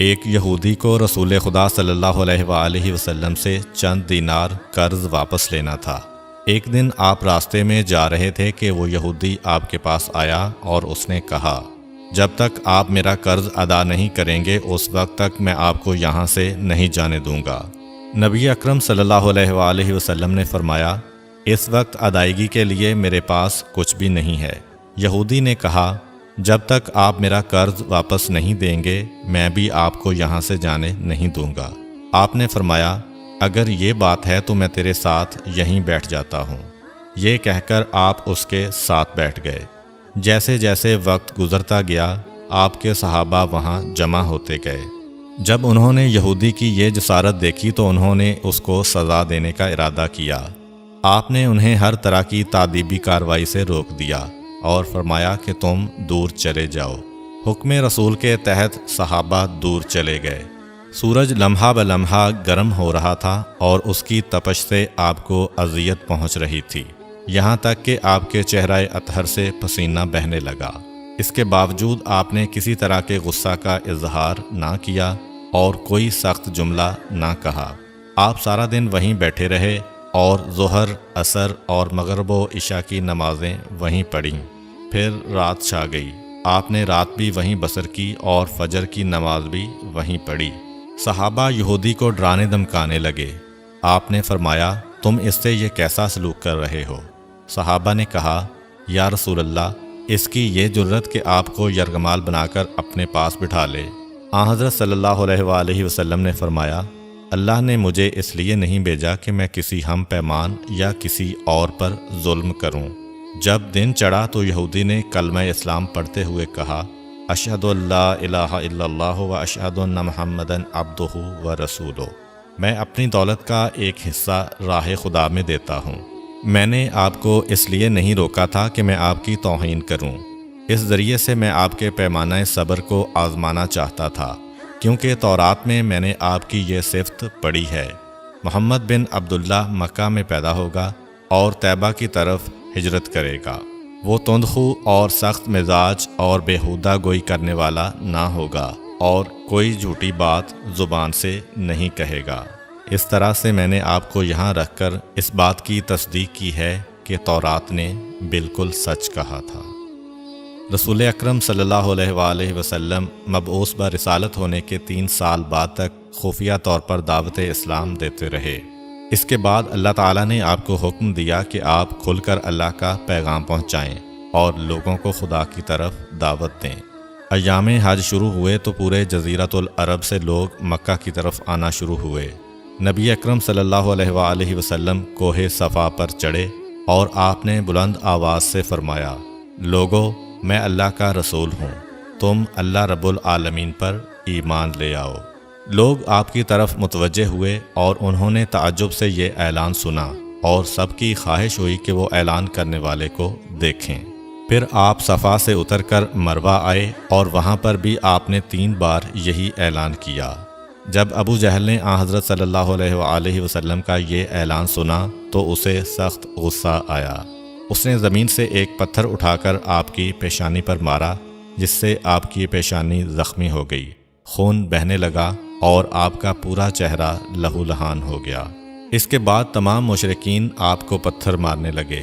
ایک یہودی کو رسول خدا صلی اللہ علیہ وآلہ وسلم سے چند دینار قرض واپس لینا تھا۔ ایک دن آپ راستے میں جا رہے تھے کہ وہ یہودی آپ کے پاس آیا اور اس نے کہا، جب تک آپ میرا قرض ادا نہیں کریں گے اس وقت تک میں آپ کو یہاں سے نہیں جانے دوں گا۔ نبی اکرم صلی اللہ علیہ وآلہ وسلم نے فرمایا، اس وقت ادائیگی کے لیے میرے پاس کچھ بھی نہیں ہے۔ یہودی نے کہا، جب تک آپ میرا قرض واپس نہیں دیں گے میں بھی آپ کو یہاں سے جانے نہیں دوں گا۔ آپ نے فرمایا، اگر یہ بات ہے تو میں تیرے ساتھ یہیں بیٹھ جاتا ہوں۔ یہ کہہ کر آپ اس کے ساتھ بیٹھ گئے۔ جیسے جیسے وقت گزرتا گیا آپ کے صحابہ وہاں جمع ہوتے گئے۔ جب انہوں نے یہودی کی یہ جسارت دیکھی تو انہوں نے اس کو سزا دینے کا ارادہ کیا۔ آپ نے انہیں ہر طرح کی تادیبی کارروائی سے روک دیا اور فرمایا کہ تم دور چلے جاؤ۔ حکم رسول کے تحت صحابہ دور چلے گئے۔ سورج لمحہ بلمحہ گرم ہو رہا تھا اور اس کی تپش سے آپ کو اذیت پہنچ رہی تھی، یہاں تک کہ آپ کے چہرہ اطہر سے پسینہ بہنے لگا۔ اس کے باوجود آپ نے کسی طرح کے غصہ کا اظہار نہ کیا اور کوئی سخت جملہ نہ کہا۔ آپ سارا دن وہیں بیٹھے رہے اور ظہر، عصر اور مغرب و عشاء کی نمازیں وہیں پڑھیں۔ پھر رات چھا گئی۔ آپ نے رات بھی وہیں بسر کی اور فجر کی نماز بھی وہیں پڑھی۔ صحابہ یہودی کو ڈرانے دھمکانے لگے۔ آپ نے فرمایا، تم اس سے یہ کیسا سلوک کر رہے ہو؟ صحابہ نے کہا، یا رسول اللہ، اس کی یہ جرت کہ آپ کو یرغمال بنا کر اپنے پاس بٹھا لے۔ حضرت صلی اللہ علیہ وآلہ وسلم نے فرمایا، اللہ نے مجھے اس لیے نہیں بھیجا کہ میں کسی ہم پیمان یا کسی اور پر ظلم کروں۔ جب دن چڑھا تو یہودی نے کلمہ اسلام پڑھتے ہوئے کہا، اشہد ان لا الہ الا اللہ و اشہد ان محمدً عبدہ و رسولہ۔ میں اپنی دولت کا ایک حصہ راہ خدا میں دیتا ہوں۔ میں نے آپ کو اس لیے نہیں روکا تھا کہ میں آپ کی توہین کروں۔ اس ذریعے سے میں آپ کے پیمانہ صبر کو آزمانا چاہتا تھا، کیونکہ تورات میں نے آپ کی یہ صفت پڑھی ہے، محمد بن عبداللہ مکہ میں پیدا ہوگا اور طیبہ کی طرف ہجرت کرے گا۔ وہ تندخو اور سخت مزاج اور بیہودہ گوئی کرنے والا نہ ہوگا اور کوئی جھوٹی بات زبان سے نہیں کہے گا۔ اس طرح سے میں نے آپ کو یہاں رکھ کر اس بات کی تصدیق کی ہے کہ تورات نے بالکل سچ کہا تھا۔ رسول اکرم صلی اللہ علیہ وآلہ وسلم مبعوث برسالت ہونے کے 3 سال بعد تک خفیہ طور پر دعوت اسلام دیتے رہے۔ اس کے بعد اللہ تعالیٰ نے آپ کو حکم دیا کہ آپ کھل کر اللہ کا پیغام پہنچائیں اور لوگوں کو خدا کی طرف دعوت دیں۔ ایام حج شروع ہوئے تو پورے جزیرۃ العرب سے لوگ مکہ کی طرف آنا شروع ہوئے۔ نبی اکرم صلی اللہ علیہ وآلہ وسلم کوہ صفا پر چڑھے اور آپ نے بلند آواز سے فرمایا، لوگو، میں اللہ کا رسول ہوں، تم اللہ رب العالمین پر ایمان لے آؤ۔ لوگ آپ کی طرف متوجہ ہوئے اور انہوں نے تعجب سے یہ اعلان سنا اور سب کی خواہش ہوئی کہ وہ اعلان کرنے والے کو دیکھیں۔ پھر آپ صفا سے اتر کر مروہ آئے اور وہاں پر بھی آپ نے 3 بار یہی اعلان کیا۔ جب ابو جہل نے حضرت صلی اللہ علیہ وآلہ وسلم کا یہ اعلان سنا تو اسے سخت غصہ آیا۔ اس نے زمین سے ایک پتھر اٹھا کر آپ کی پیشانی پر مارا، جس سے آپ کی پیشانی زخمی ہو گئی، خون بہنے لگا اور آپ کا پورا چہرہ لہو لہان ہو گیا۔ اس کے بعد تمام مشرکین آپ کو پتھر مارنے لگے۔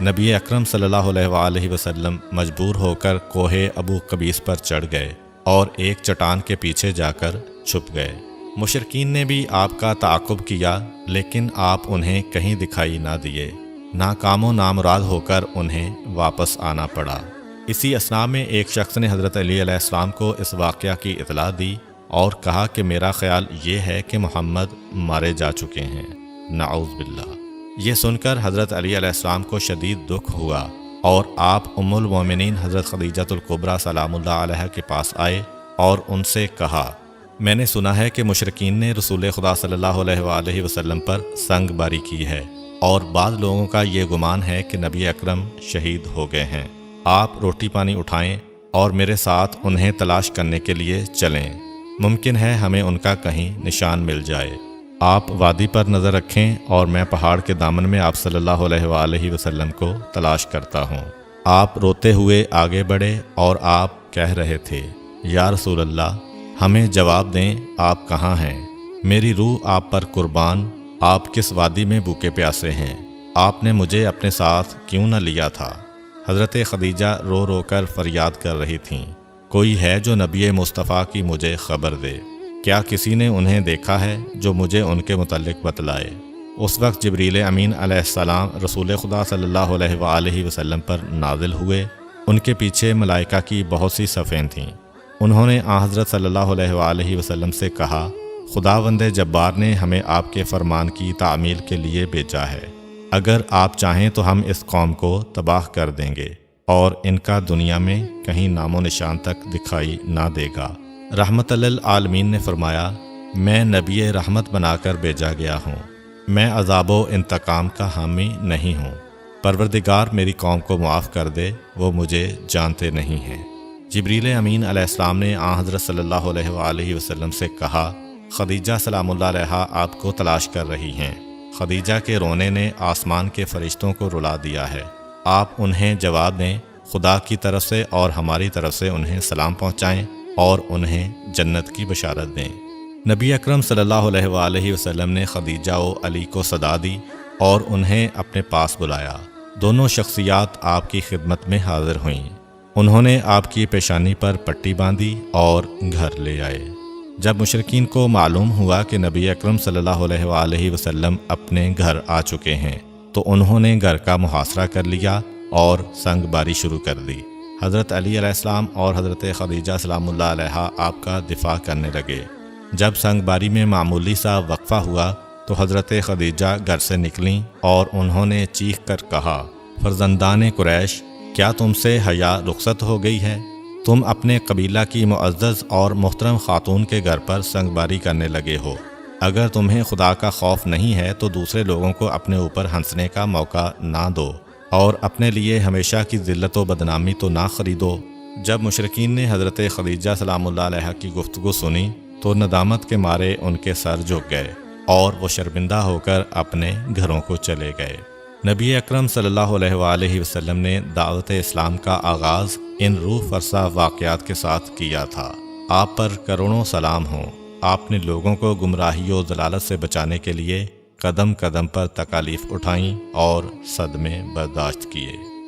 نبی اکرم صلی اللہ علیہ وآلہ وسلم مجبور ہو کر کوہ ابو قبیس پر چڑھ گئے اور ایک چٹان کے پیچھے جا کر چھپ گئے۔ مشرکین نے بھی آپ کا تعاقب کیا لیکن آپ انہیں کہیں دکھائی نہ دیے۔ ناکام و نامراد ہو کر انہیں واپس آنا پڑا۔ اسی اثناء میں ایک شخص نے حضرت علی علیہ السلام کو اس واقعہ کی اطلاع دی اور کہا کہ میرا خیال یہ ہے کہ محمد مارے جا چکے ہیں، نعوذ باللہ۔ یہ سن کر حضرت علی علیہ السلام کو شدید دکھ ہوا اور آپ ام المومنین حضرت خدیجہ الکبریٰ سلام اللہ علیہ کے پاس آئے اور ان سے کہا، میں نے سنا ہے کہ مشرکین نے رسول خدا صلی اللہ علیہ وآلہ وسلم پر سنگ باری کی ہے اور بعض لوگوں کا یہ گمان ہے کہ نبی اکرم شہید ہو گئے ہیں۔ آپ روٹی پانی اٹھائیں اور میرے ساتھ انہیں تلاش کرنے کے لیے چلیں، ممکن ہے ہمیں ان کا کہیں نشان مل جائے۔ آپ وادی پر نظر رکھیں اور میں پہاڑ کے دامن میں آپ صلی اللہ علیہ وآلہ وسلم کو تلاش کرتا ہوں۔ آپ روتے ہوئے آگے بڑھے اور آپ کہہ رہے تھے، یا رسول اللہ، ہمیں جواب دیں آپ کہاں ہیں؟ میری روح آپ پر قربان، آپ کس وادی میں بھوکے پیاسے ہیں؟ آپ نے مجھے اپنے ساتھ کیوں نہ لیا تھا؟ حضرت خدیجہ رو رو کر فریاد کر رہی تھیں، کوئی ہے جو نبی مصطفیٰ کی مجھے خبر دے؟ کیا کسی نے انہیں دیکھا ہے جو مجھے ان کے متعلق بتلائے؟ اس وقت جبریل امین علیہ السلام رسول خدا صلی اللہ علیہ وآلہ وسلم پر نازل ہوئے۔ ان کے پیچھے ملائکہ کی بہت سی صفیں تھیں۔ انہوں نے حضرت صلی اللہ علیہ وآلہ وسلم سے کہا، خداوند جبار نے ہمیں آپ کے فرمان کی تعمیل کے لیے بھیجا ہے۔ اگر آپ چاہیں تو ہم اس قوم کو تباہ کر دیں گے اور ان کا دنیا میں کہیں نام و نشان تک دکھائی نہ دے گا۔ رحمت للعالمین نے فرمایا، میں نبی رحمت بنا کر بھیجا گیا ہوں، میں عذاب و انتقام کا حامی نہیں ہوں۔ پروردگار میری قوم کو معاف کر دے، وہ مجھے جانتے نہیں ہیں۔ جبریل امین علیہ السلام نے حضرت صلی اللہ علیہ وآلہ وسلم سے کہا، خدیجہ سلام اللہ علیہا آپ کو تلاش کر رہی ہیں۔ خدیجہ کے رونے نے آسمان کے فرشتوں کو رلا دیا ہے۔ آپ انہیں جواب دیں، خدا کی طرف سے اور ہماری طرف سے انہیں سلام پہنچائیں اور انہیں جنت کی بشارت دیں۔ نبی اکرم صلی اللہ علیہ وآلہ وسلم نے خدیجہ و علی کو صدا دی اور انہیں اپنے پاس بلایا۔ دونوں شخصیات آپ کی خدمت میں حاضر ہوئیں۔ انہوں نے آپ کی پیشانی پر پٹی باندھی اور گھر لے آئے۔ جب مشرکین کو معلوم ہوا کہ نبی اکرم صلی اللہ علیہ وآلہ وسلم اپنے گھر آ چکے ہیں تو انہوں نے گھر کا محاصرہ کر لیا اور سنگ باری شروع کر دی۔ حضرت علی علیہ السلام اور حضرت خدیجہ سلام اللہ علیہا آپ کا دفاع کرنے لگے۔ جب سنگ باری میں معمولی سا وقفہ ہوا تو حضرت خدیجہ گھر سے نکلیں اور انہوں نے چیخ کر کہا، فرزندان قریش، کیا تم سے حیا رخصت ہو گئی ہے؟ تم اپنے قبیلہ کی معزز اور محترم خاتون کے گھر پر سنگ باری کرنے لگے ہو۔ اگر تمہیں خدا کا خوف نہیں ہے تو دوسرے لوگوں کو اپنے اوپر ہنسنے کا موقع نہ دو اور اپنے لیے ہمیشہ کی ذلت و بدنامی تو نہ خریدو۔ جب مشرکین نے حضرت خدیجہ سلام اللہ علیہ کی گفتگو سنی تو ندامت کے مارے ان کے سر جھک گئے اور وہ شرمندہ ہو کر اپنے گھروں کو چلے گئے۔ نبی اکرم صلی اللہ علیہ وآلہ وسلم نے دعوت اسلام کا آغاز ان روح فرسا واقعات کے ساتھ کیا تھا۔ آپ پر کروڑوں سلام ہوں۔ آپ نے لوگوں کو گمراہی و ضلالت سے بچانے کے لیے قدم قدم پر تکالیف اٹھائیں اور صدمے برداشت کیے۔